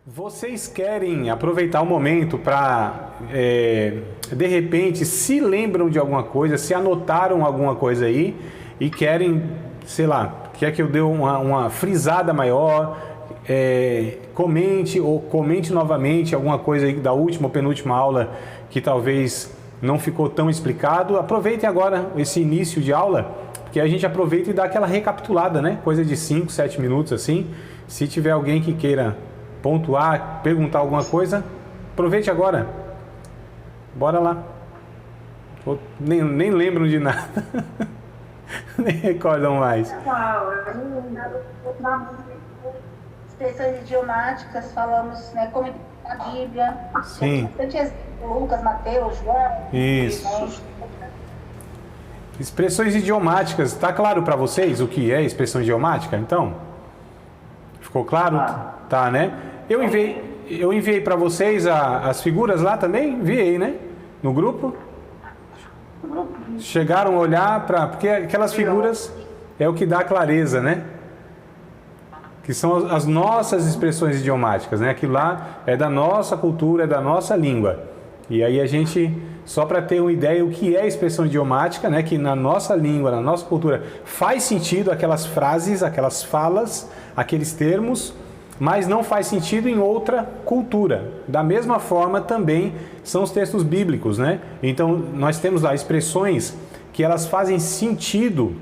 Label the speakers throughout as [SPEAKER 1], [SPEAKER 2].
[SPEAKER 1] Vocês querem aproveitar o momento para, de repente, se lembram de alguma coisa, se anotaram alguma coisa aí e querem, sei lá, quer que eu dê uma frisada maior, comente novamente alguma coisa aí da última ou penúltima aula que talvez não ficou tão explicado. Aproveitem agora esse início de aula, porque a gente aproveita e dá aquela recapitulada, né? Coisa de 5, 7 minutos assim. Se tiver alguém que queira pontuar, perguntar alguma coisa, aproveite agora. Bora lá. Nem lembram de nada. Nem recordam mais.
[SPEAKER 2] Expressões idiomáticas, falamos, né, como a Bíblia.
[SPEAKER 1] Sim.
[SPEAKER 2] Lucas, Mateus, João.
[SPEAKER 1] Isso. Expressões idiomáticas. Está claro para vocês o que é expressão idiomática, então? Ficou claro? Tá, né? Eu enviei para vocês as figuras lá também? Enviei, né? No grupo? Chegaram a olhar para... Porque aquelas figuras é o que dá clareza, né? Que são as nossas expressões idiomáticas, né? Aquilo lá é da nossa cultura, é da nossa língua. E aí a gente, só para ter uma ideia o que é expressão idiomática, né? Que na nossa língua, na nossa cultura, faz sentido aquelas frases, aquelas falas, aqueles termos, mas não faz sentido em outra cultura. Da mesma forma também são os textos bíblicos, né? Então nós temos lá expressões que elas fazem sentido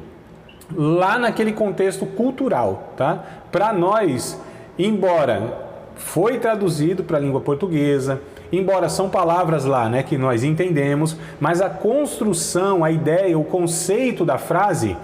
[SPEAKER 1] lá naquele contexto cultural, tá? Para nós, embora foi traduzido para a língua portuguesa, embora são palavras lá, né, que nós entendemos, mas a construção, a ideia, o conceito da frase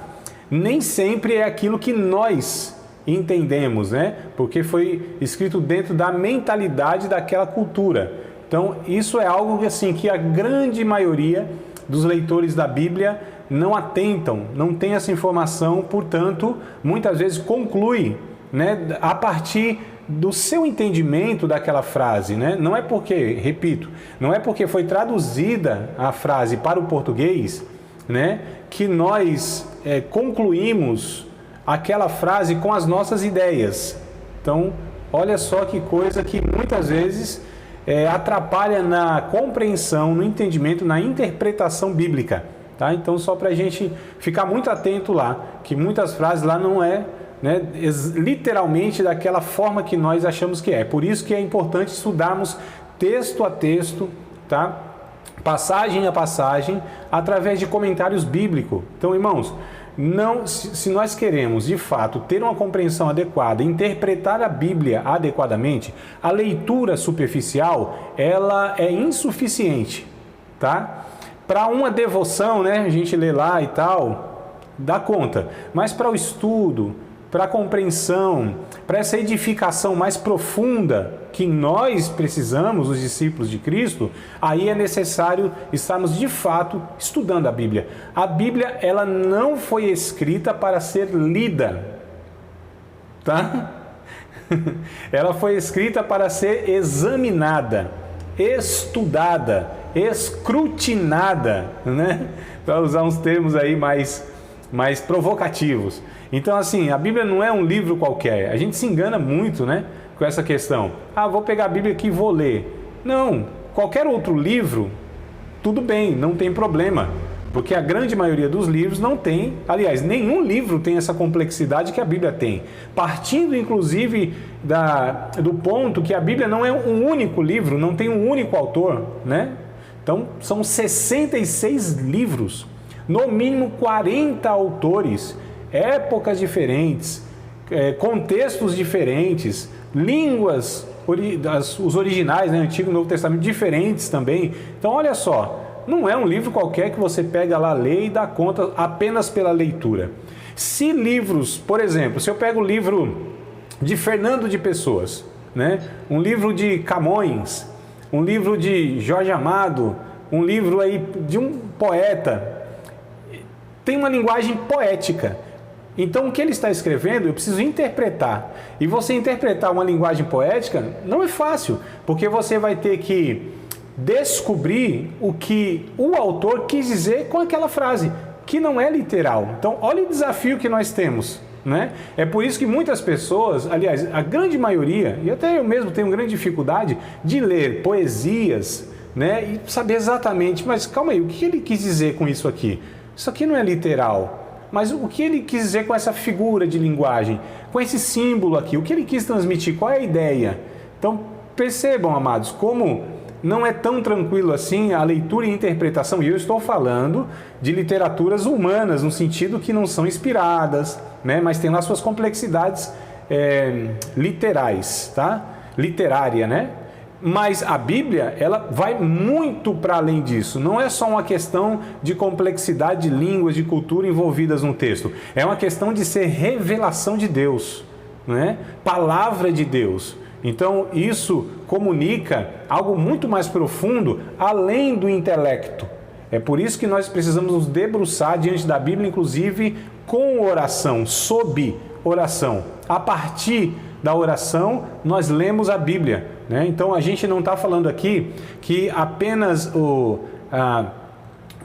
[SPEAKER 1] nem sempre é aquilo que nós entendemos, né? Porque foi escrito dentro da mentalidade daquela cultura. Então, isso é algo assim que a grande maioria dos leitores da Bíblia não atentam, não tem essa informação, portanto, muitas vezes conclui, né, a partir do seu entendimento daquela frase, né? Não é porque, repito, não é porque foi traduzida a frase para o português, né, que nós concluímos aquela frase com as nossas ideias. Então, olha só que coisa que muitas vezes atrapalha na compreensão, no entendimento, na interpretação bíblica. Tá? Então, só para a gente ficar muito atento lá, que muitas frases lá não é, né, literalmente daquela forma que nós achamos que é. Por isso que é importante estudarmos texto a texto, tá? Passagem a passagem, através de comentários bíblicos. Então, irmãos, se nós queremos, de fato, ter uma compreensão adequada, interpretar a Bíblia adequadamente, a leitura superficial, ela é insuficiente, tá? Para uma devoção, né, a gente lê lá e tal, dá conta. Mas para o estudo, para a compreensão, para essa edificação mais profunda que nós precisamos, os discípulos de Cristo, aí é necessário estarmos de fato estudando a Bíblia. A Bíblia, ela não foi escrita para ser lida, tá? Ela foi escrita para ser examinada, estudada, escrutinada, né? Para usar uns termos aí mais provocativos. Então, assim, a Bíblia não é um livro qualquer. A gente se engana muito, né, com essa questão. Ah, vou pegar a Bíblia aqui e vou ler. Não, qualquer outro livro, tudo bem, não tem problema. Porque a grande maioria dos livros não tem, aliás, nenhum livro tem essa complexidade que a Bíblia tem. Partindo, inclusive, do ponto que a Bíblia não é um único livro, não tem um único autor, né? Então, são 66 livros, no mínimo 40 autores, épocas diferentes, contextos diferentes, línguas, os originais, né, Antigo e Novo Testamento, diferentes também. Então, olha só, não é um livro qualquer que você pega lá, lê e dá conta apenas pela leitura. Se livros, por exemplo, se eu pego o livro de Fernando de Pessoas, né, um livro de Camões, um livro de Jorge Amado, um livro aí de um poeta, tem uma linguagem poética. Então, o que ele está escrevendo, eu preciso interpretar. E você interpretar uma linguagem poética não é fácil, porque você vai ter que descobrir o que o autor quis dizer com aquela frase, que não é literal. Então, olha o desafio que nós temos né? É por isso que muitas pessoas, aliás, a grande maioria, e até eu mesmo tenho grande dificuldade de ler poesias, né? E saber exatamente, mas calma aí, o que ele quis dizer com isso aqui? Isso aqui não é literal. Mas o que ele quis dizer com essa figura de linguagem? Com esse símbolo aqui? O que ele quis transmitir? Qual é a ideia? Então, percebam, amados, como não é tão tranquilo assim a leitura e interpretação. E eu estou falando de literaturas humanas, no sentido que não são inspiradas, né? Mas tem lá suas complexidades literais, tá? Literária, né? Mas a Bíblia, ela vai muito para além disso. Não é só uma questão de complexidade de línguas, de cultura envolvidas no texto. É uma questão de ser revelação de Deus, né? Palavra de Deus. Então, isso comunica algo muito mais profundo, além do intelecto. É por isso que nós precisamos nos debruçar diante da Bíblia, inclusive com oração, sob oração. A partir da oração, nós lemos a Bíblia, né? Então, a gente não está falando aqui que apenas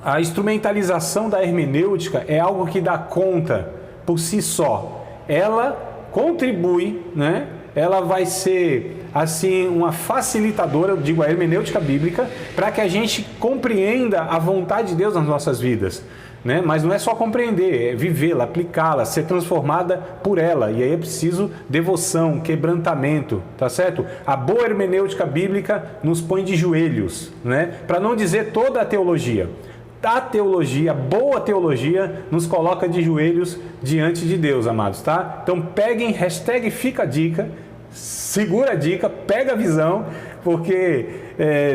[SPEAKER 1] a instrumentalização da hermenêutica é algo que dá conta por si só. Ela contribui, né? Ela vai ser, assim, uma facilitadora, eu digo a hermenêutica bíblica, para que a gente compreenda a vontade de Deus nas nossas vidas, né? Mas não é só compreender, é vivê-la, aplicá-la, ser transformada por ela. E aí é preciso devoção, quebrantamento, tá certo? A boa hermenêutica bíblica nos põe de joelhos, né? Para não dizer toda a teologia. A teologia, a boa teologia, nos coloca de joelhos diante de Deus, amados, tá? Então peguem, hashtag fica a dica, segura a dica, pega a visão, porque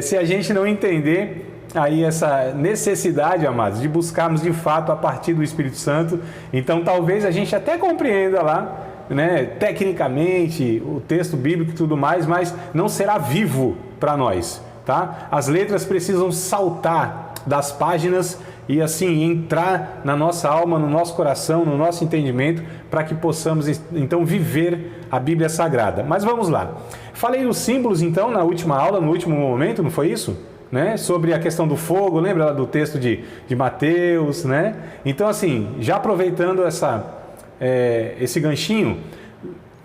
[SPEAKER 1] se a gente não entender aí essa necessidade, amados, de buscarmos de fato a partir do Espírito Santo, então talvez a gente até compreenda lá, né, tecnicamente o texto bíblico e tudo mais, mas não será vivo para nós, tá? As letras precisam saltar das páginas e assim entrar na nossa alma, no nosso coração, no nosso entendimento, para que possamos então viver a Bíblia Sagrada. Mas vamos lá. Falei dos símbolos então na última aula, no último momento, não foi isso? Né? Sobre a questão do fogo, lembra lá do texto de Mateus, né? Então assim, já aproveitando esse ganchinho,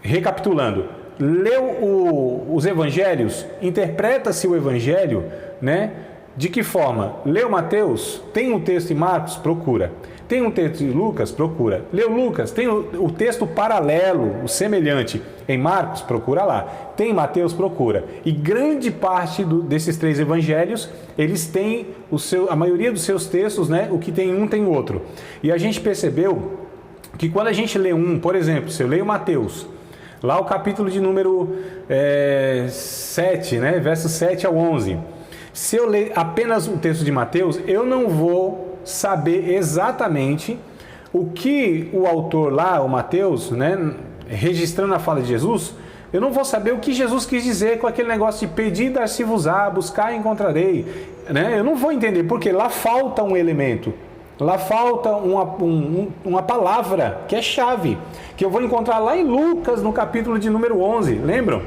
[SPEAKER 1] recapitulando, leu os evangelhos, interpreta-se o evangelho, né? De que forma? Leu Mateus? Tem um texto em Marcos? Procura. Tem um texto em Lucas? Procura. Leu Lucas? Tem o texto paralelo, o semelhante em Marcos? Procura lá. Tem em Mateus? Procura. E grande parte desses três evangelhos, eles têm a maioria dos seus textos, né? O que tem um tem o outro. E a gente percebeu que quando a gente lê por exemplo, se eu leio Mateus, lá o capítulo de número 7, né? Versos 7 ao 11. Se eu ler apenas o texto de Mateus, eu não vou saber exatamente o que o autor lá, o Mateus, né, registrando a fala de Jesus, eu não vou saber o que Jesus quis dizer com aquele negócio de pedir, dar-se-vos-á, buscar e encontrarei, né? Eu não vou entender, porque lá falta um elemento, lá falta uma palavra que é chave, que eu vou encontrar lá em Lucas, no capítulo de número 11, lembram?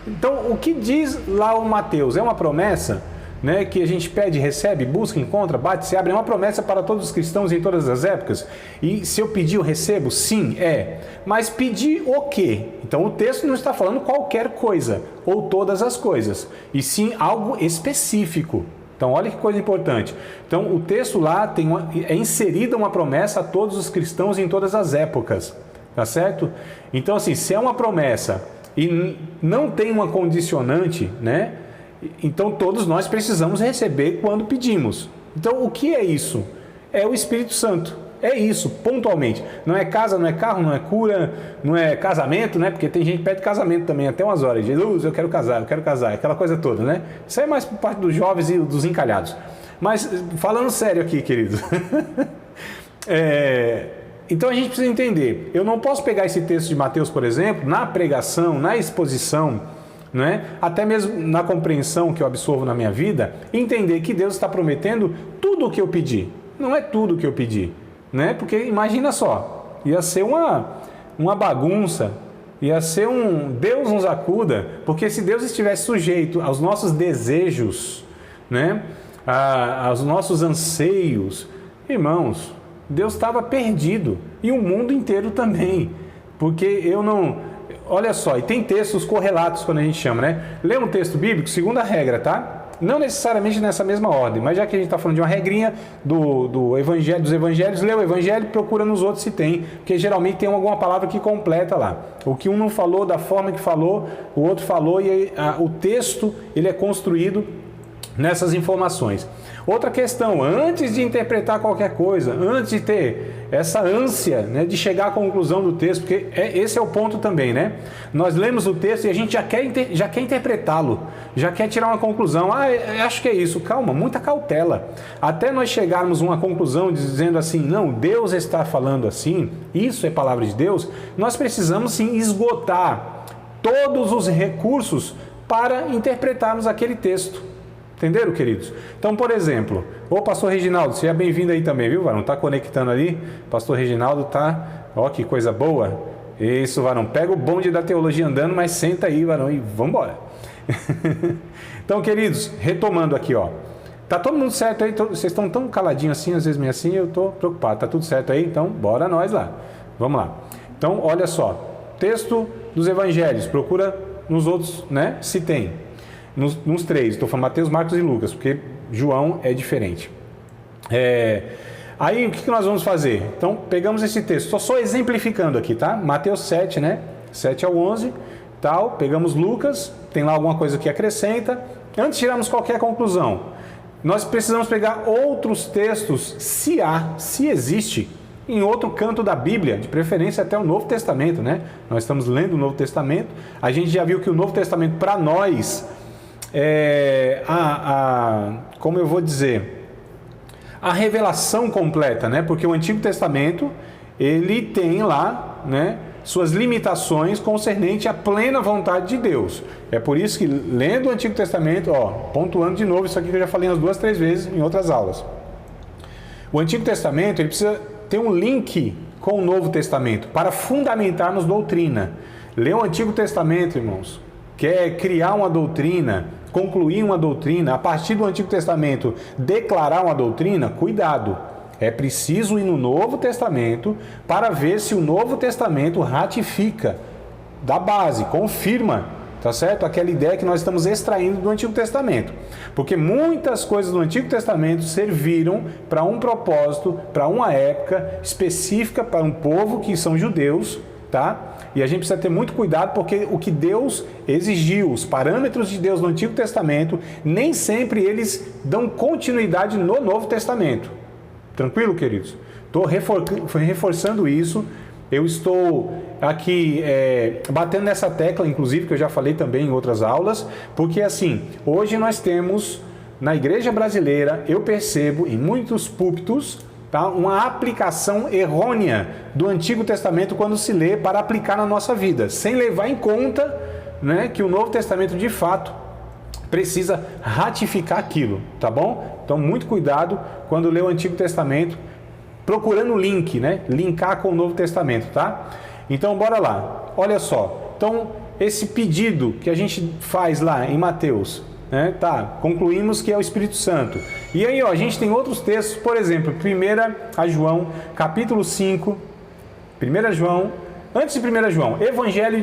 [SPEAKER 1] Então, o que diz lá o Mateus? É uma promessa, né, que a gente pede, recebe, busca, encontra, bate, se abre. É uma promessa para todos os cristãos em todas as épocas. E se eu pedir, eu recebo? Sim, é. Mas pedir o quê? Então o texto não está falando qualquer coisa, ou todas as coisas, e sim algo específico. Então olha que coisa importante. Então o texto lá é inserida uma promessa a todos os cristãos em todas as épocas. Tá certo? Então assim, se é uma promessa e não tem uma condicionante, né? Então todos nós precisamos receber quando pedimos. Então o que é isso? É o Espírito Santo. É isso, pontualmente. Não é casa, não é carro, não é cura, não é casamento, né? Porque tem gente que pede casamento também até umas horas. Jesus, eu quero casar, aquela coisa toda, né? Isso é mais por parte dos jovens e dos encalhados. Mas falando sério aqui, queridos. Então a gente precisa entender. Eu não posso pegar esse texto de Mateus, por exemplo, na pregação, na exposição, né? Até mesmo na compreensão que eu absorvo na minha vida, entender que Deus está prometendo tudo o que eu pedi. Não é tudo o que eu pedi, né? Porque imagina só, ia ser uma bagunça, ia ser Deus nos acuda, porque se Deus estivesse sujeito aos nossos desejos, né? Aos nossos anseios, irmãos, Deus estava perdido, e o mundo inteiro também. porque eu não... Olha só, e tem textos correlatos quando a gente chama, né? Lê um texto bíblico, segunda regra, tá? Não necessariamente nessa mesma ordem, mas já que a gente está falando de uma regrinha dos evangelhos, lê o evangelho e procura nos outros se tem, porque geralmente tem alguma palavra que completa lá. O que um não falou, da forma que falou, o outro falou, e o texto ele é construído nessas informações. Outra questão, antes de interpretar qualquer coisa, antes de ter essa ânsia, né, de chegar à conclusão do texto, porque esse é o ponto também, né? Nós lemos o texto e a gente já quer interpretá-lo, já quer tirar uma conclusão. Acho que é isso. Calma, muita cautela. Até nós chegarmos a uma conclusão dizendo assim, não, Deus está falando assim, isso é palavra de Deus, nós precisamos sim esgotar todos os recursos para interpretarmos aquele texto. Entenderam, queridos? Então, por exemplo, ô pastor Reginaldo, seja bem-vindo aí também, viu, varão? Tá conectando ali? Pastor Reginaldo tá... Ó, que coisa boa. Isso, varão. Pega o bonde da teologia andando, mas senta aí, varão, e vambora. Então, queridos, retomando aqui, ó. Tá todo mundo certo aí? Vocês estão tão caladinhos assim, às vezes meio assim, eu tô preocupado. Tá tudo certo aí? Então, bora nós lá. Vamos lá. Então, olha só. Texto dos evangelhos. Procura nos outros, né? Se tem. Nos três, estou falando Mateus, Marcos e Lucas, porque João é diferente. Aí o que nós vamos fazer? Então pegamos esse texto, estou só exemplificando aqui, tá? Mateus 7, né? 7 ao 11, tal. Pegamos Lucas, tem lá alguma coisa que acrescenta. Antes de tirarmos qualquer conclusão, nós precisamos pegar outros textos, se existe, em outro canto da Bíblia, de preferência até o Novo Testamento, né? Nós estamos lendo o Novo Testamento, a gente já viu que o Novo Testamento para nós... como eu vou dizer, a revelação completa, né? Porque o Antigo Testamento ele tem lá, né, suas limitações concernente à plena vontade de Deus. É por isso que lendo o Antigo Testamento, ó, pontuando de novo isso aqui que eu já falei umas 2, 3 vezes em outras aulas. O Antigo Testamento ele precisa ter um link com o Novo Testamento para fundamentarmos doutrina. Ler o Antigo Testamento, irmãos, quer criar uma doutrina, concluir uma doutrina, a partir do Antigo Testamento declarar uma doutrina, cuidado. É preciso ir no Novo Testamento para ver se o Novo Testamento ratifica da base, confirma, tá certo? Aquela ideia que nós estamos extraindo do Antigo Testamento. Porque muitas coisas do Antigo Testamento serviram para um propósito, para uma época específica, para um povo que são judeus, tá? E a gente precisa ter muito cuidado porque o que Deus exigiu, os parâmetros de Deus no Antigo Testamento, nem sempre eles dão continuidade no Novo Testamento. Tranquilo, queridos? Estou reforçando isso. Eu estou aqui batendo nessa tecla, inclusive, que eu já falei também em outras aulas, porque assim, hoje nós temos, na igreja brasileira, eu percebo em muitos púlpitos, tá, uma aplicação errônea do Antigo Testamento quando se lê para aplicar na nossa vida, sem levar em conta, né, que o Novo Testamento de fato precisa ratificar aquilo, tá bom? Então muito cuidado quando lê o Antigo Testamento, procurando o link, né, linkar com o Novo Testamento, tá? Então bora lá, olha só, então esse pedido que a gente faz lá em Mateus, né, tá, concluímos que é o Espírito Santo. E aí, ó, a gente tem outros textos, por exemplo, 1 João, capítulo 5, 1 João, antes de 1 João, Evangelho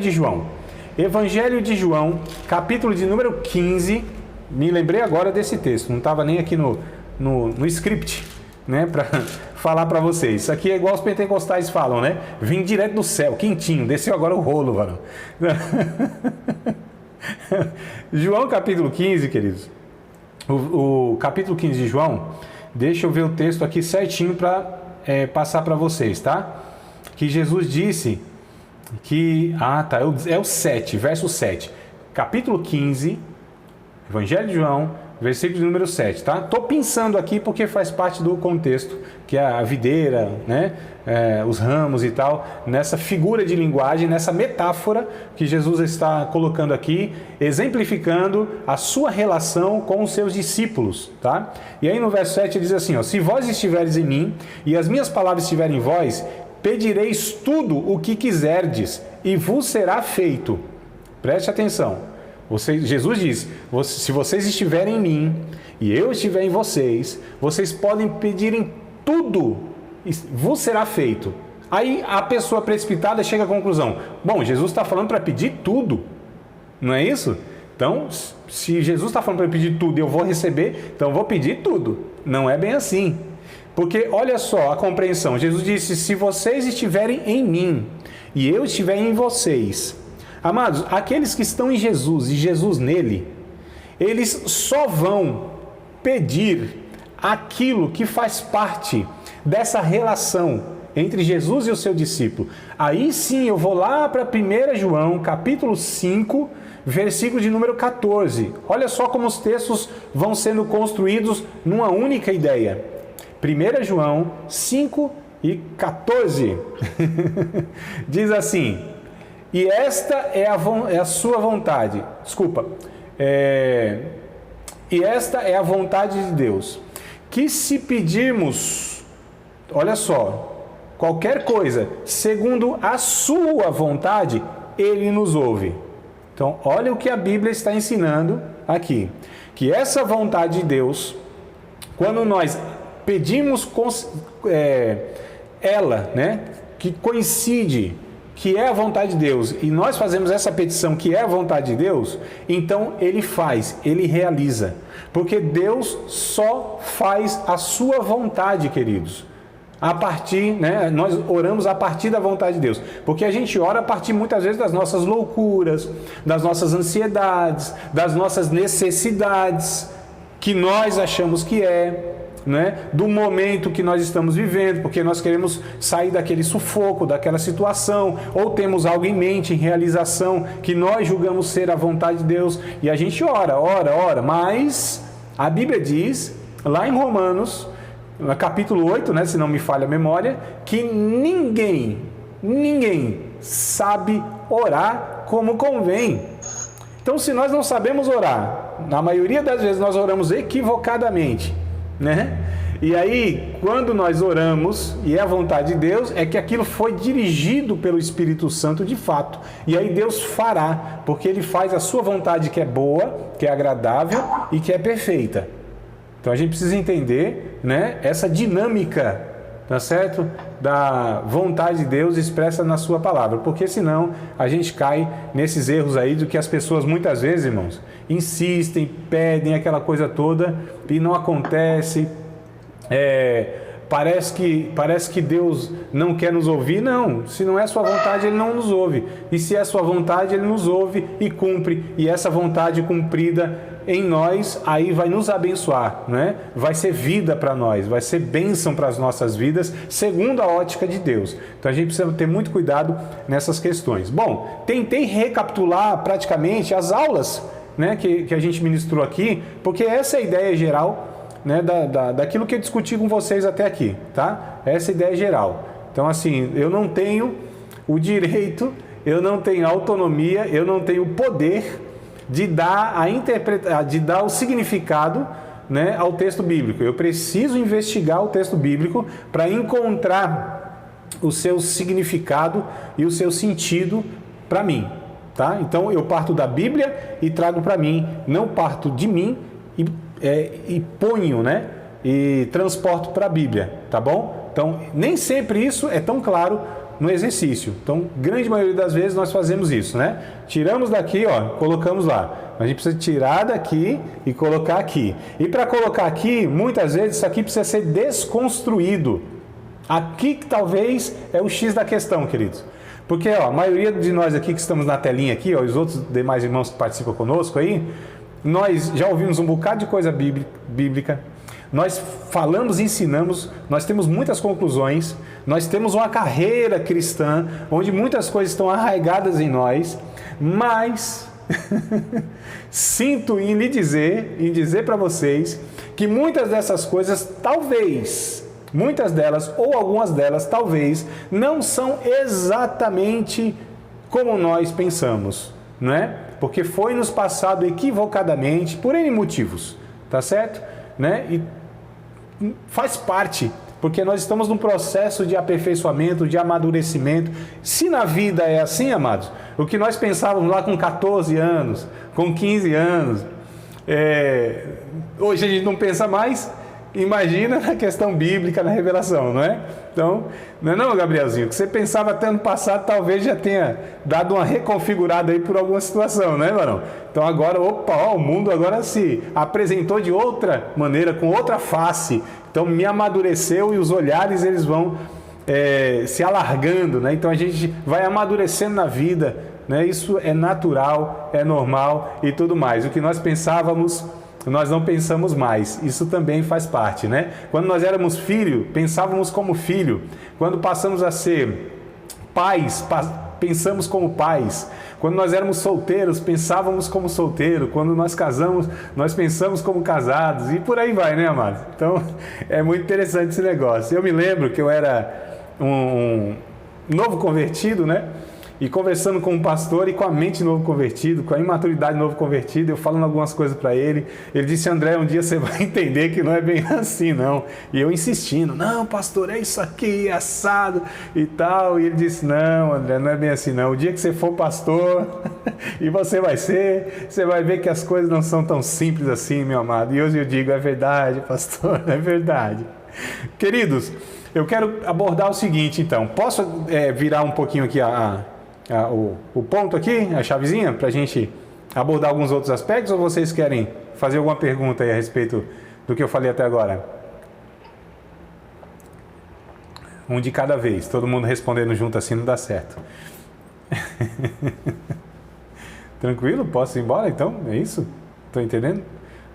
[SPEAKER 1] de João, capítulo de número 15, me lembrei agora desse texto, não estava nem aqui no script, né, para falar para vocês. Isso aqui é igual os pentecostais falam, né, vem direto do céu, quentinho, desceu agora o rolo, varão. João capítulo 15, queridos, o capítulo 15 de João, deixa eu ver o texto aqui certinho para passar para vocês, tá? Que Jesus disse que, é o 7, verso 7, capítulo 15, Evangelho de João, versículo de número 7, tá? Tô pensando aqui porque faz parte do contexto, que é a videira, né? Os ramos e tal, nessa figura de linguagem, nessa metáfora que Jesus está colocando aqui, exemplificando a sua relação com os seus discípulos, tá? E aí no verso 7 ele diz assim, ó, se vós estiveres em mim e as minhas palavras estiverem em vós, pedireis tudo o que quiserdes e vos será feito. Preste atenção. Jesus diz, se vocês estiverem em mim e eu estiver em vocês, vocês podem pedir em tudo, vos será feito. Aí a pessoa precipitada chega à conclusão: bom, Jesus está falando para pedir tudo, não é isso? Então, se Jesus está falando para pedir tudo e eu vou receber, então eu vou pedir tudo. Não é bem assim. Porque olha só a compreensão. Jesus disse: se vocês estiverem em mim e eu estiver em vocês. Amados, aqueles que estão em Jesus e Jesus nele, eles só vão pedir aquilo que faz parte dessa relação entre Jesus e o seu discípulo. Aí sim eu vou lá para 1 João, capítulo 5, versículo de número 14. Olha só como os textos vão sendo construídos numa única ideia. 1 João 5 e 14. Diz assim: e esta é a sua vontade. Desculpa. E esta é a vontade de Deus, que se pedirmos, olha só, qualquer coisa, segundo a sua vontade, Ele nos ouve. Então, olha o que a Bíblia está ensinando aqui. Que essa vontade de Deus, quando nós pedimos ela, né, que coincide, que é a vontade de Deus, e nós fazemos essa petição que é a vontade de Deus, então Ele faz, Ele realiza. Porque Deus só faz a sua vontade, queridos. A partir, né, nós oramos a partir da vontade de Deus. Porque a gente ora a partir muitas vezes das nossas loucuras, das nossas ansiedades, das nossas necessidades, que nós achamos que né, do momento que nós estamos vivendo, porque nós queremos sair daquele sufoco, daquela situação, ou temos algo em mente, em realização, que nós julgamos ser a vontade de Deus, e a gente ora, mas a Bíblia diz, lá em Romanos, no capítulo 8, né, se não me falha a memória, que ninguém sabe orar como convém. Então, se nós não sabemos orar, na maioria das vezes nós oramos equivocadamente, né? E aí, quando nós oramos, e é a vontade de Deus, é que aquilo foi dirigido pelo Espírito Santo de fato. E aí Deus fará, porque Ele faz a sua vontade, que é boa, que é agradável e que é perfeita. Então a gente precisa entender, né, essa dinâmica, tá certo? Da vontade de Deus expressa na sua palavra, porque senão a gente cai nesses erros aí do que as pessoas muitas vezes, irmãos, insistem, pedem aquela coisa toda e não acontece. Parece que Deus não quer nos ouvir. Não, se não é sua vontade, Ele não nos ouve. E se é sua vontade, Ele nos ouve e cumpre. E essa vontade cumprida em nós, aí vai nos abençoar, né? Vai ser vida para nós, vai ser bênção para as nossas vidas, segundo a ótica de Deus. Então a gente precisa ter muito cuidado nessas questões. Bom, tentei recapitular praticamente as aulas, né, que a gente ministrou aqui, porque essa é a ideia geral, né, daquilo que eu discuti com vocês até aqui, tá? Essa é a ideia geral. Então, assim, eu não tenho o direito, eu não tenho autonomia, eu não tenho o poder de dar de dar o significado, né, ao texto bíblico. Eu preciso investigar o texto bíblico para encontrar o seu significado e o seu sentido para mim, tá? Então eu parto da Bíblia e trago para mim, não parto de mim e ponho, né, e transporto para a Bíblia, tá bom? Então nem sempre isso é tão claro no exercício. Então, grande maioria das vezes nós fazemos isso, né? Tiramos daqui, ó, colocamos lá. A gente precisa tirar daqui e colocar aqui. E para colocar aqui, muitas vezes isso aqui precisa ser desconstruído. Aqui que talvez é o X da questão, queridos. Porque, ó, a maioria de nós aqui que estamos na telinha aqui, ó, os outros demais irmãos que participam conosco aí, nós já ouvimos um bocado de coisa bíblica. Nós falamos e ensinamos, nós temos muitas conclusões, nós temos uma carreira cristã, onde muitas coisas estão arraigadas em nós, mas sinto em dizer para vocês, que muitas dessas coisas, talvez, muitas delas, ou algumas delas, talvez, não são exatamente como nós pensamos, não é? Porque foi nos passado equivocadamente, por N motivos, tá certo? Né? E faz parte, porque nós estamos num processo de aperfeiçoamento, de amadurecimento. Se na vida é assim, amados, o que nós pensávamos lá com 14 anos, com 15 anos, hoje a gente não pensa mais, Imagina na questão bíblica, na revelação, não é? Então, não, Gabrielzinho, o que você pensava até ano passado talvez já tenha dado uma reconfigurada aí por alguma situação, né, varão? Então agora, o mundo agora se apresentou de outra maneira, com outra face. Então me amadureceu e os olhares eles vão se alargando, né? Então a gente vai amadurecendo na vida, né? Isso é natural, é normal e tudo mais. O que nós pensávamos, nós não pensamos mais. Isso também faz parte, né? Quando nós éramos filho, pensávamos como filho. Quando passamos a ser pais, pensamos como pais. Quando nós éramos solteiros, pensávamos como solteiro. Quando nós casamos, nós pensamos como casados. E por aí vai, né, amados? Então, é muito interessante esse negócio. Eu me lembro que eu era um novo convertido, né? E conversando com um pastor e com a mente novo convertido, com a imaturidade novo convertido, eu falando algumas coisas para ele. Ele disse: André, um dia você vai entender que não é bem assim, não. E eu insistindo: não, pastor, é isso aqui, assado e tal. E ele disse: não, André, não é bem assim, não. O dia que você for pastor, e você vai ver que as coisas não são tão simples assim, meu amado. E hoje eu digo: é verdade, pastor, é verdade. Queridos, eu quero abordar o seguinte, então. Posso virar um pouquinho aqui o ponto aqui, a chavezinha, para a gente abordar alguns outros aspectos, ou vocês querem fazer alguma pergunta aí a respeito do que eu falei até agora? Um de cada vez, todo mundo respondendo junto assim não dá certo. Tranquilo? Posso ir embora então? É isso? Estou entendendo?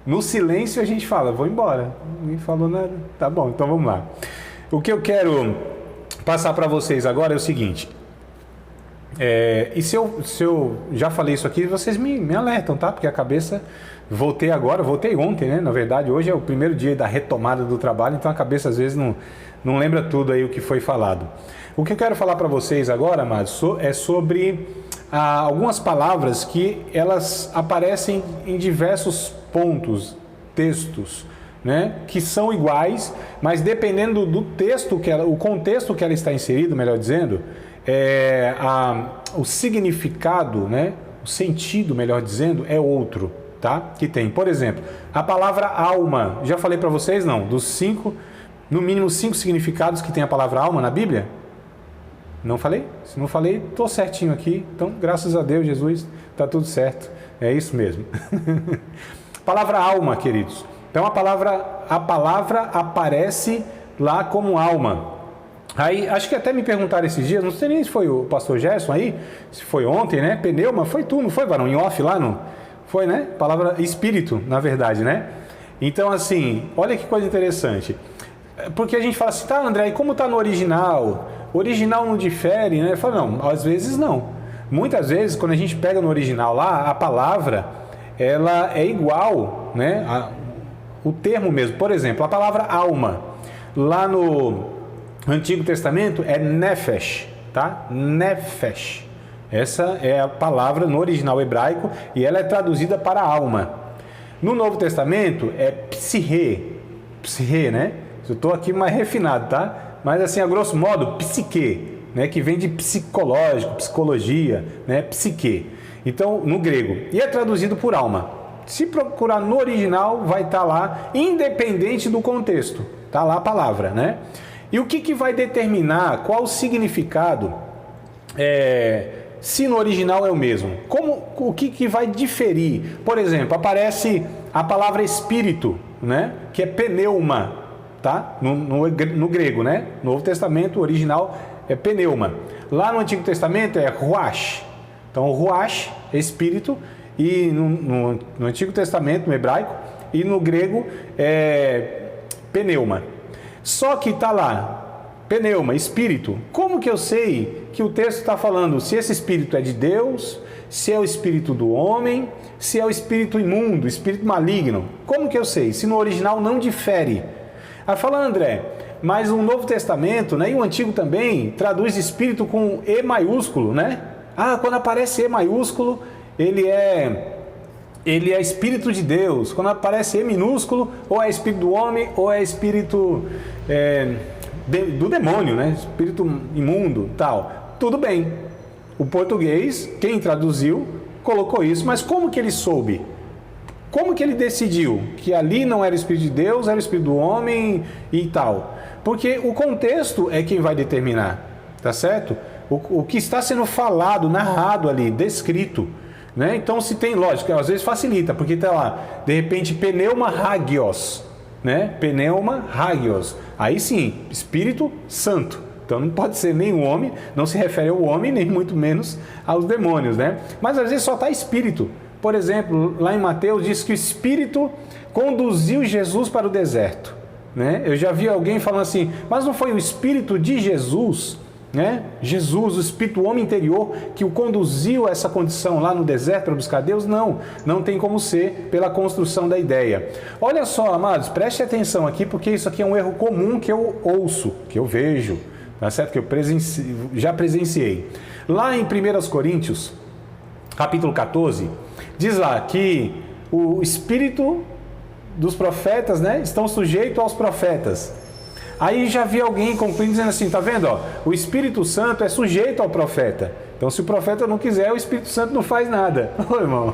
[SPEAKER 1] No silêncio a gente fala: vou embora. Ninguém falou nada. Tá bom, então vamos lá. O que eu quero passar para vocês agora é o seguinte. E se eu já falei isso aqui, vocês me alertam, tá? Porque a cabeça, voltei ontem, né? Na verdade, hoje é o primeiro dia da retomada do trabalho, então a cabeça às vezes não lembra tudo aí o que foi falado. O que eu quero falar para vocês agora, amados, é sobre algumas palavras que elas aparecem em diversos pontos, textos, né? Que são iguais, mas dependendo do texto, o contexto que ela está inserido, melhor dizendo, o significado, né? O sentido, melhor dizendo, é outro, tá? Que tem, por exemplo, a palavra alma. Já falei para vocês, não? No mínimo 5 significados que tem a palavra alma na Bíblia? Não falei? Se não falei, estou certinho aqui. Então, graças a Deus, Jesus, está tudo certo. É isso mesmo. Palavra alma, queridos. Então, a palavra aparece lá como alma. Aí, acho que até me perguntaram esses dias, não sei nem se foi o pastor Gerson aí, se foi ontem, né? Pneuma, foi tu, não foi, varão? Em off lá, não? Foi, né? Palavra espírito, na verdade, né? Então, assim, olha que coisa interessante. Porque a gente fala assim: tá, André, e como tá no original? O original não difere, né? Eu falo: não, às vezes não. Muitas vezes, quando a gente pega no original lá, a palavra, ela é igual, né? O termo mesmo. Por exemplo, a palavra alma, lá no Antigo Testamento é nefesh, tá? Nefesh. Essa é a palavra no original hebraico e ela é traduzida para alma. No Novo Testamento é psihe, né? Eu estou aqui mais refinado, tá? Mas assim, a grosso modo, psique, né? Que vem de psicológico, psicologia, né? Psique. Então, no grego. E é traduzido por alma. Se procurar no original, vai estar lá, independente do contexto. Tá lá a palavra, né? E o que vai determinar qual o significado, se no original é o mesmo? O que vai diferir? Por exemplo, aparece a palavra espírito, né? Que é pneuma, tá? No grego, né? No Novo Testamento, o original é pneuma. Lá no Antigo Testamento é ruach. Então, ruach é espírito, e no Antigo Testamento, no hebraico, e no grego é pneuma. Só que está lá, pneuma, espírito. Como que eu sei que o texto está falando se esse espírito é de Deus, se é o espírito do homem, se é o espírito imundo, espírito maligno? Como que eu sei? Se no original não difere. Aí fala: André, mas o Novo Testamento, né, e o Antigo também, traduz espírito com E maiúsculo, né? Quando aparece E maiúsculo, ele é espírito de Deus. Quando aparece E minúsculo, ou é espírito do homem, ou é espírito do demônio, né? Espírito imundo, tal. Tudo bem. O português, quem traduziu, colocou isso, mas como que ele soube? Como que ele decidiu que ali não era o Espírito de Deus, era o Espírito do homem e tal? Porque o contexto é quem vai determinar, tá certo? O que está sendo falado, narrado ali, descrito, né? Então se tem, lógico, às vezes facilita, porque está lá, de repente, pneuma hagios, né? Pneuma hagios, aí sim, Espírito Santo. Então não pode ser nem o homem, não se refere ao homem, nem muito menos aos demônios, né? Mas às vezes só está Espírito. Por exemplo, lá em Mateus diz que o Espírito conduziu Jesus para o deserto, né? Eu já vi alguém falando assim, mas não foi o Espírito de Jesus, né? Jesus, o Espírito, o homem interior, que o conduziu a essa condição lá no deserto para buscar Deus? Não, não tem como ser pela construção da ideia. Olha só, amados, preste atenção aqui, porque isso aqui é um erro comum que eu ouço, que eu vejo, tá certo? Que eu já presenciei. Lá em 1 Coríntios, capítulo 14, diz lá que o espírito dos profetas, né, estão sujeitos aos profetas. Aí já vi alguém concluindo dizendo assim, tá vendo? Ó, o Espírito Santo é sujeito ao profeta. Então se o profeta não quiser, o Espírito Santo não faz nada. Ô, irmão,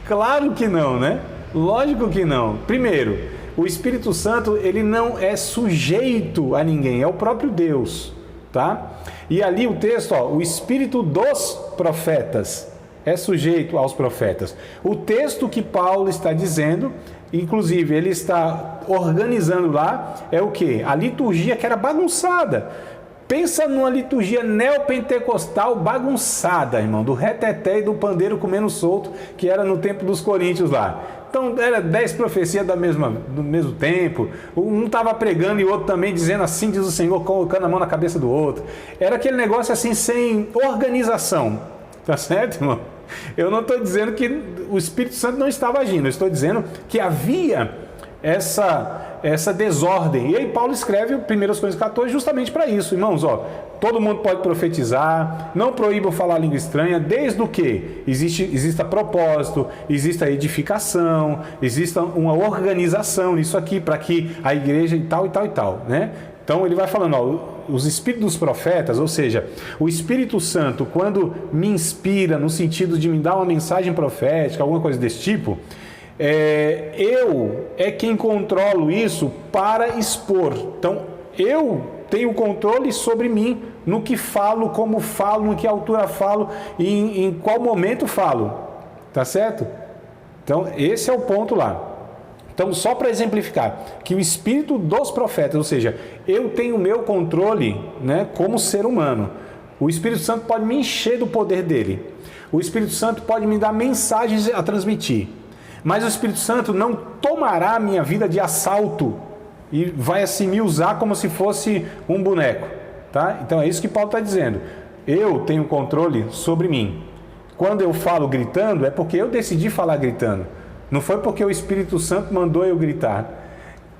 [SPEAKER 1] claro que não, né? Lógico que não. Primeiro, o Espírito Santo, ele não é sujeito a ninguém, é o próprio Deus, tá? E ali o texto, ó, o Espírito dos profetas é sujeito aos profetas. O texto que Paulo está dizendo, inclusive ele está organizando lá, é o quê? A liturgia que era bagunçada. Pensa numa liturgia neopentecostal bagunçada, irmão, do reteté e do pandeiro comendo solto, que era no tempo dos coríntios lá. Então, era 10 profecias do mesmo tempo, um estava pregando e o outro também dizendo assim, diz o Senhor, colocando a mão na cabeça do outro. Era aquele negócio assim, sem organização, tá certo, irmão? Eu não estou dizendo que o Espírito Santo não estava agindo, eu estou dizendo que havia essa desordem. E aí Paulo escreve 1 Coríntios 14 justamente para isso, irmãos, ó, todo mundo pode profetizar, não proíbam falar língua estranha, desde o que exista propósito, exista edificação, exista uma organização nisso aqui, para que a igreja e tal, né? Então ele vai falando, ó, os espíritos dos profetas, ou seja, o Espírito Santo, quando me inspira no sentido de me dar uma mensagem profética, alguma coisa desse tipo, eu é quem controlo isso para expor. Então, eu tenho controle sobre mim, no que falo, como falo, em que altura falo e em qual momento falo. Tá certo? Então, esse é o ponto lá. Então, só para exemplificar, que o Espírito dos profetas, ou seja, eu tenho o meu controle, né, como ser humano. O Espírito Santo pode me encher do poder dele. O Espírito Santo pode me dar mensagens a transmitir. Mas o Espírito Santo não tomará a minha vida de assalto e vai assim me usar como se fosse um boneco, tá? Então é isso que Paulo está dizendo. Eu tenho controle sobre mim. Quando eu falo gritando, é porque eu decidi falar gritando. Não foi porque o Espírito Santo mandou eu gritar.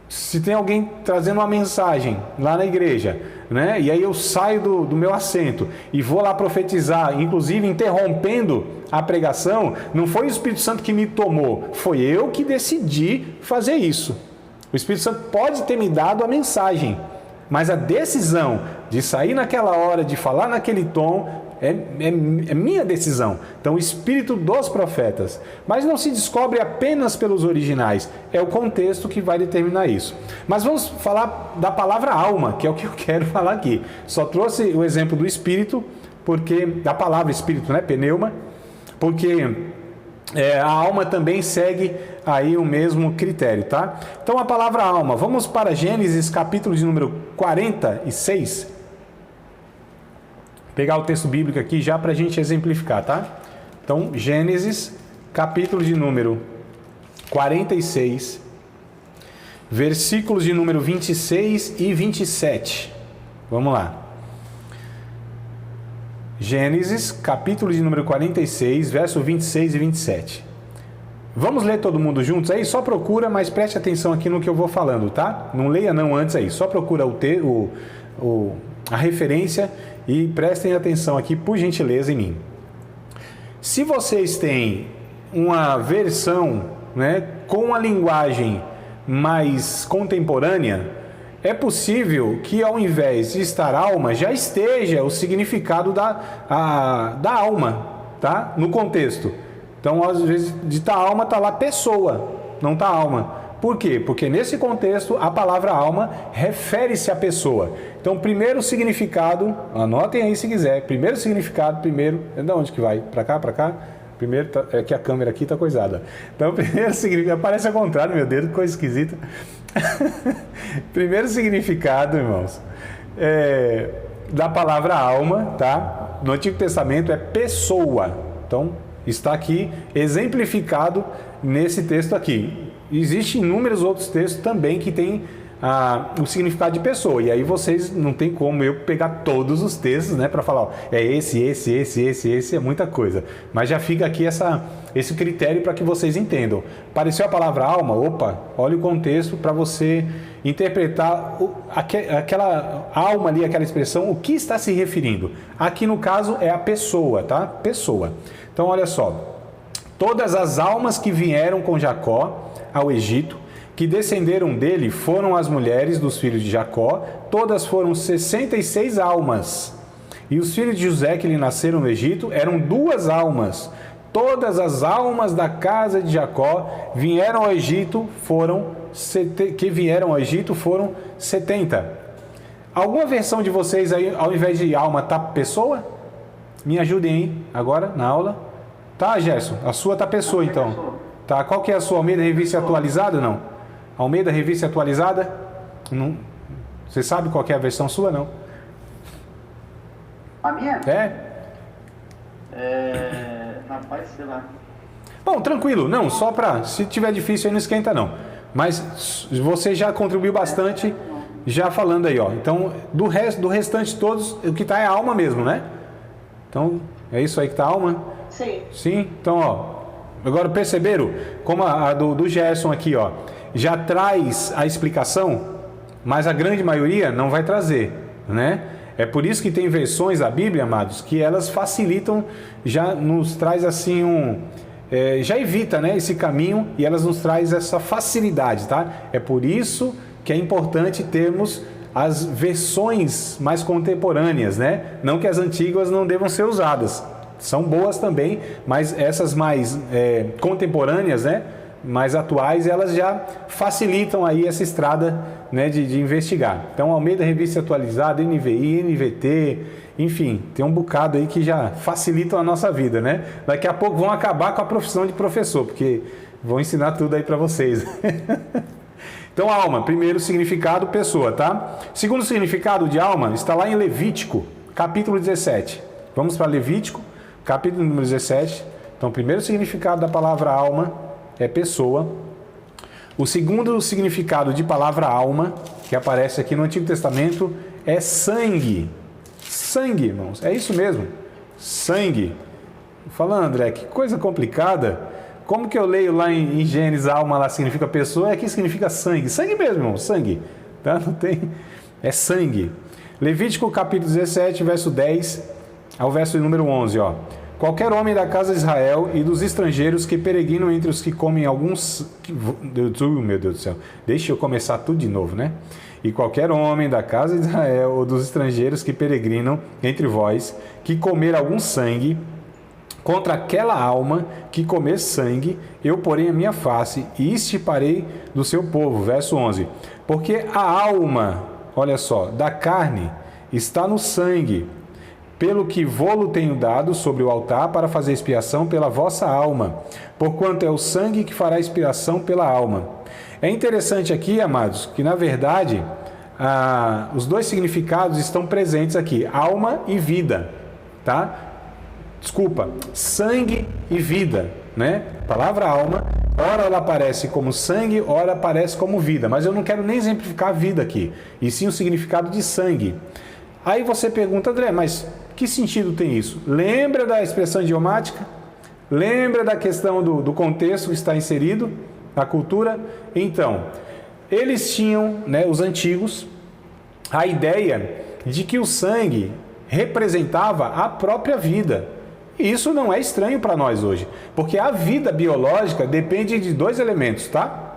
[SPEAKER 1] Se tem alguém trazendo uma mensagem lá na igreja, né? E aí eu saio do meu assento e vou lá profetizar, inclusive interrompendo a pregação, não foi o Espírito Santo que me tomou, foi eu que decidi fazer isso. O Espírito Santo pode ter me dado a mensagem, mas a decisão de sair naquela hora, de falar naquele tom, é minha decisão. Então, o Espírito dos profetas. Mas não se descobre apenas pelos originais. É o contexto que vai determinar isso. Mas vamos falar da palavra alma, que é o que eu quero falar aqui. Só trouxe o exemplo do Espírito, porque da palavra Espírito, né? Pneuma, porque a alma também segue aí o mesmo critério, tá? Então, a palavra alma. Vamos para Gênesis, capítulo de número 46. Pegar o texto bíblico aqui já para a gente exemplificar, tá? Então, Gênesis, capítulo de número 46, versículos de número 26 e 27. Vamos lá. Gênesis, capítulo de número 46, verso 26 e 27. Vamos ler todo mundo juntos aí? Só procura, mas preste atenção aqui no que eu vou falando, tá? Não leia não antes aí, só procura a referência e prestem atenção aqui, por gentileza, em mim. Se vocês têm uma versão, né, com a linguagem mais contemporânea, é possível que ao invés de estar alma, já esteja o significado da alma, tá? No contexto. Então, às vezes, de tá alma, tá lá pessoa, não tá alma. Por quê? Porque nesse contexto, a palavra alma refere-se à pessoa. Então, primeiro significado, anotem aí se quiser, primeiro significado, de onde que vai? Para cá, para cá? Primeiro, é que a câmera aqui tá coisada. Então, primeiro significado, parece ao contrário, meu Deus, que coisa esquisita. Primeiro significado, irmãos, da palavra alma, tá? No Antigo Testamento é pessoa. Então, está aqui exemplificado nesse texto aqui. Existem inúmeros outros textos também que têm o significado de pessoa. E aí vocês não tem como eu pegar todos os textos, né, para falar, ó, é esse, é muita coisa. Mas já fica aqui esse critério para que vocês entendam. Apareceu a palavra alma, opa, olha o contexto para você interpretar aquela alma ali, aquela expressão, o que está se referindo. Aqui no caso é a pessoa, tá? Pessoa. Então olha só, todas as almas que vieram com Jacó ao Egito, que descenderam dele, foram as mulheres dos filhos de Jacó, todas foram 66 almas. E os filhos de José que lhe nasceram no Egito eram 2 almas. Todas as almas da casa de Jacó vieram ao Egito, foram 70. Alguma versão de vocês aí, ao invés de alma, tá pessoa? Me ajudem aí agora na aula. Tá, Gerson? A sua tá pessoa então. Tá, qual que é a sua? Almeida Revista Atualizada, não? Almeida Revista Atualizada? Não. Você sabe qual que é a versão sua, não?
[SPEAKER 3] A minha?
[SPEAKER 4] Rapaz, sei lá.
[SPEAKER 1] Bom, tranquilo. Não, só pra... Se tiver difícil aí, não esquenta, não. Mas você já contribuiu bastante, já falando aí, ó. Então, do restante todos, o que tá é a alma mesmo, né? Então, é isso aí que tá a alma?
[SPEAKER 2] Sim.
[SPEAKER 1] Sim? Então, ó... Agora perceberam como a do Gerson aqui, ó, já traz a explicação, mas a grande maioria não vai trazer, né? É por isso que tem versões da Bíblia, amados, que elas facilitam, já nos traz assim já evita, né, esse caminho e elas nos traz essa facilidade, tá? É por isso que é importante termos as versões mais contemporâneas, né? Não que as antigas não devam ser usadas. São boas também, mas essas mais contemporâneas, né, mais atuais, elas já facilitam aí essa estrada, né, de investigar. Então, Almeida Revista Atualizada, NVI, NVT, enfim, tem um bocado aí que já facilitam a nossa vida, né? Daqui a pouco vão acabar com a profissão de professor, porque vão ensinar tudo aí para vocês. Então, alma, primeiro significado, pessoa, tá? Segundo significado de alma está lá em Levítico, capítulo 17. Vamos para Levítico, capítulo número 17. Então, o primeiro significado da palavra alma é pessoa. O segundo significado de palavra alma, que aparece aqui no Antigo Testamento, é sangue. Sangue, irmãos. É isso mesmo. Sangue. Falando, André, que coisa complicada. Como que eu leio lá em Gênesis, alma lá significa pessoa, e aqui significa sangue. Sangue mesmo, irmão. Sangue. Tá? Não tem... É sangue. Levítico, capítulo 17, verso 10 ao verso número 11, ó. Qualquer homem da casa de Israel e dos estrangeiros que peregrinam entre os que comem alguns... Meu Deus do céu. Deixa eu começar tudo de novo, né? E qualquer homem da casa de Israel ou dos estrangeiros que peregrinam entre vós, que comer algum sangue, contra aquela alma que comer sangue, eu porei a minha face e extirparei do seu povo. Verso 11. Porque a alma, olha só, da carne está no sangue, pelo que vô-lo tenho dado sobre o altar para fazer expiação pela vossa alma, porquanto é o sangue que fará expiação pela alma. É interessante aqui, amados, que na verdade os dois significados estão presentes aqui, alma e vida, tá? Desculpa, sangue e vida, né? A palavra alma, ora ela aparece como sangue, ora aparece como vida, mas eu não quero nem exemplificar a vida aqui, e sim o significado de sangue. Aí você pergunta, André, mas que sentido tem isso? Lembra da expressão idiomática? Lembra da questão do contexto que está inserido, a cultura? Então, eles tinham, né, os antigos, a ideia de que o sangue representava a própria vida. E isso não é estranho para nós hoje, porque a vida biológica depende de dois elementos, tá?